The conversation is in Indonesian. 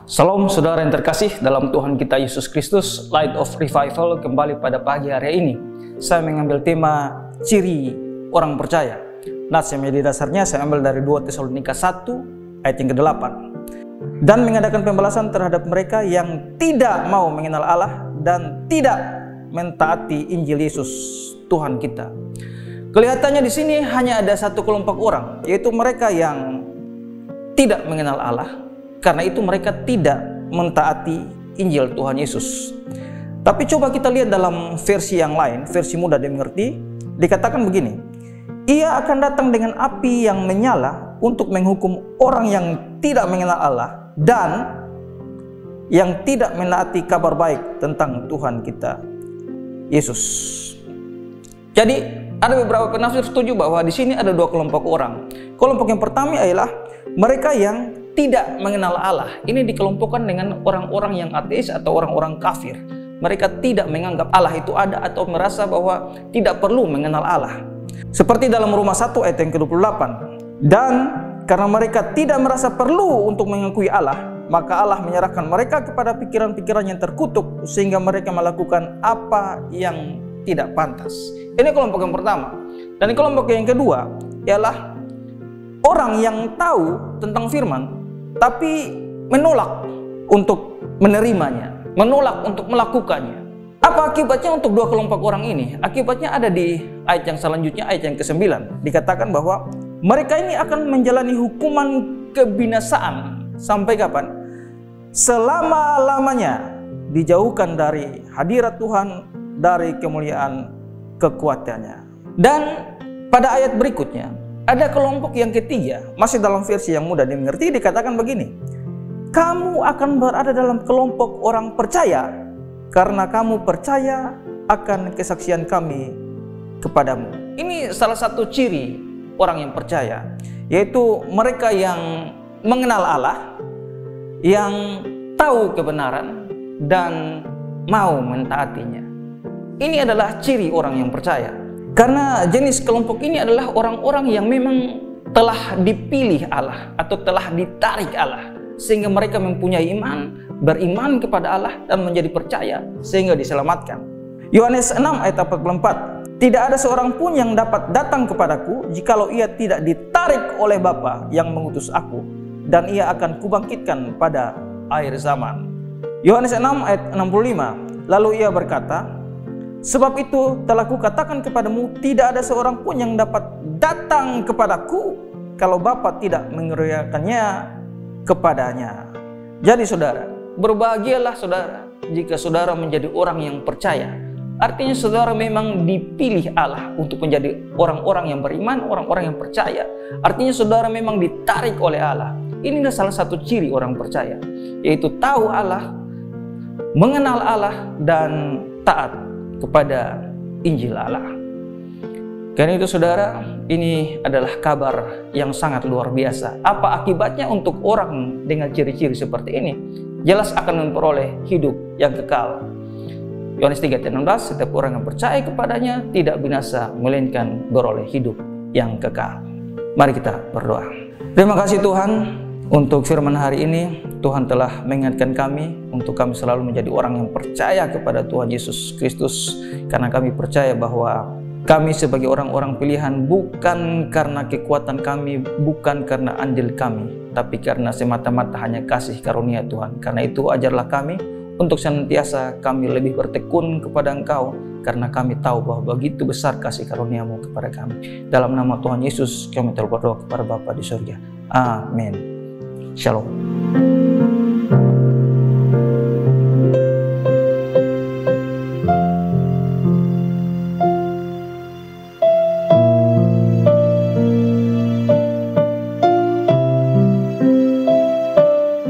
Salam saudara yang terkasih dalam Tuhan kita Yesus Kristus. Light of Revival kembali pada pagi hari ini. Saya mengambil tema ciri orang percaya. Nats yang menjadi dasarnya saya ambil dari 2 Tesalonika 1 ayat yang ke-8. Dan mengadakan pembalasan terhadap mereka yang tidak mau mengenal Allah dan tidak mentaati Injil Yesus Tuhan kita. Kelihatannya di sini hanya ada satu kelompok orang, yaitu mereka yang tidak mengenal Allah. Karena itu mereka tidak mentaati Injil Tuhan Yesus. Tapi coba kita lihat dalam versi yang lain, versi mudah dimengerti, dikatakan begini. Ia akan datang dengan api yang menyala untuk menghukum orang yang tidak mengenal Allah dan yang tidak menaati kabar baik tentang Tuhan kita Yesus. Jadi ada beberapa penafsir setuju bahwa di sini ada dua kelompok orang. Kelompok yang pertama adalah mereka yang tidak mengenal Allah. Ini dikelompokkan dengan orang-orang yang ateis atau orang-orang kafir. Mereka tidak menganggap Allah itu ada atau merasa bahwa tidak perlu mengenal Allah. Seperti dalam Roma 1 ayat yang ke-28. Dan karena mereka tidak merasa perlu untuk mengakui Allah, maka Allah menyerahkan mereka kepada pikiran-pikiran yang terkutuk sehingga mereka melakukan apa yang tidak pantas. Ini kelompok yang pertama. Dan kelompok yang kedua ialah orang yang tahu tentang firman tapi menolak untuk menerimanya, menolak untuk melakukannya. Apa akibatnya untuk dua kelompok orang ini? Akibatnya ada di ayat yang selanjutnya, ayat yang ke-9. Dikatakan bahwa mereka ini akan menjalani hukuman kebinasaan sampai kapan? Selama-lamanya dijauhkan dari hadirat Tuhan, dari kemuliaan kekuatannya. Dan pada ayat berikutnya ada kelompok yang ketiga, masih dalam versi yang mudah dimengerti, dikatakan begini. Kamu akan berada dalam kelompok orang percaya karena kamu percaya akan kesaksian kami kepadamu. Ini salah satu ciri orang yang percaya, yaitu mereka yang mengenal Allah, yang tahu kebenaran dan mau mentaatinya. Ini adalah ciri orang yang percaya. Karena jenis kelompok ini adalah orang-orang yang memang telah dipilih Allah atau telah ditarik Allah sehingga mereka mempunyai iman, beriman kepada Allah dan menjadi percaya sehingga diselamatkan. Yohanes 6 ayat 44. Tidak ada seorang pun yang dapat datang kepadaku jikalau ia tidak ditarik oleh Bapa yang mengutus aku, dan ia akan kubangkitkan pada akhir zaman. Yohanes 6 ayat 65. Lalu ia berkata, sebab itu telah kukatakan kepadamu, tidak ada seorang pun yang dapat datang kepadaku kalau Bapa tidak mengerjakannya kepadanya. Jadi saudara, berbahagialah saudara jika saudara menjadi orang yang percaya. Artinya saudara memang dipilih Allah untuk menjadi orang-orang yang beriman, orang-orang yang percaya. Artinya saudara memang ditarik oleh Allah. Inilah salah satu ciri orang percaya, yaitu tahu Allah, mengenal Allah, dan taat kepada Injil Allah. Karena itu saudara, ini adalah kabar yang sangat luar biasa. Apa akibatnya untuk orang dengan ciri-ciri seperti ini? Jelas akan memperoleh hidup yang kekal. Yohanes 3:16, setiap orang yang percaya kepadanya tidak binasa, melainkan beroleh hidup yang kekal. Mari kita berdoa. Terima kasih Tuhan untuk firman hari ini. Tuhan telah mengingatkan kami untuk kami selalu menjadi orang yang percaya kepada Tuhan Yesus Kristus, karena kami percaya bahwa kami sebagai orang-orang pilihan bukan karena kekuatan kami, bukan karena andil kami, tapi karena semata-mata hanya kasih karunia Tuhan. Karena itu ajarlah kami untuk senantiasa kami lebih bertekun kepada Engkau, karena kami tahu bahwa begitu besar kasih karunia-Mu kepada kami. Dalam nama Tuhan Yesus kami berdoa kepada Bapa di surga. Amin. Shalom.